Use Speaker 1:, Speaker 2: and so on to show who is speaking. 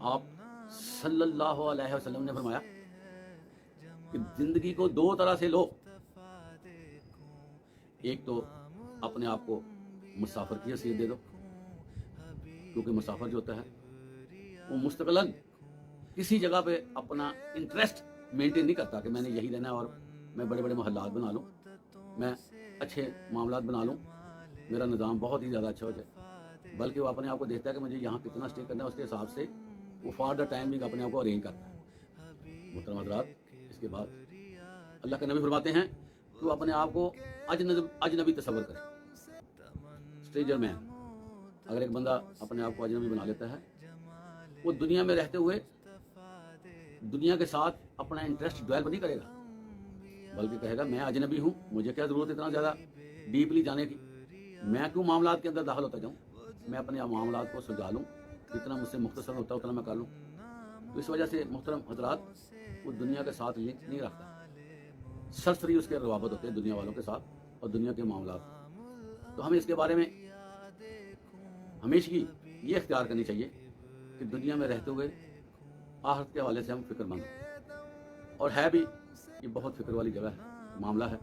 Speaker 1: آپ صلی اللہ علیہ وسلم نے فرمایا کہ زندگی کو دو طرح سے لو، ایک تو اپنے آپ کو مسافر کی حیثیت دے دو، کیونکہ مسافر جو ہوتا ہے وہ مستقلاً کسی جگہ پہ اپنا انٹرسٹ مینٹین نہیں کرتا کہ میں نے یہی رہنا ہے اور میں بڑے بڑے محلات بنا لوں، میں اچھے معاملات بنا لوں، میرا نظام بہت ہی زیادہ اچھا ہو جائے، بلکہ وہ اپنے آپ کو دیکھتا ہے کہ مجھے یہاں کتنا اسٹے کرنا ہے، اس کے حساب سے وہ فار دا ٹائمنگ اپنے آپ کو ارینج کرتا ہے۔ محترم حضرات، اس کے بعد اللہ کے نبی فرماتے ہیں کہ وہ اپنے آپ کو اجنبی تصور کرے، اسٹرینجر مین۔ اگر ایک بندہ اپنے آپ کو اجنبی بنا لیتا ہے، وہ دنیا میں رہتے ہوئے دنیا کے ساتھ اپنا انٹرسٹ ڈویلپ نہیں کرے گا، بلکہ کہے گا میں اجنبی ہوں، مجھے کیا ضرورت ہے اتنا زیادہ ڈیپلی جانے کی، میں کیوں معاملات کے اندر داخل ہوتا جاؤں، میں اپنے معاملات کو سلجھا لوں، جتنا مجھ سے مختصر ہوتا ہے اتنا میں کر لوں۔ تو اس وجہ سے محترم حضرات، وہ دنیا کے ساتھ لنک نہیں رکھتا، سرسری اس کے روابط ہوتے ہیں دنیا والوں کے ساتھ اور دنیا کے معاملات۔ تو ہمیں اس کے بارے میں ہمیشہ یہ اختیار کرنی چاہیے کہ دنیا میں رہتے ہوئے آخرت کے حوالے سے ہم فکر مند ہوں، اور ہے بھی یہ بہت فکر والی جگہ ہے، معاملہ ہے۔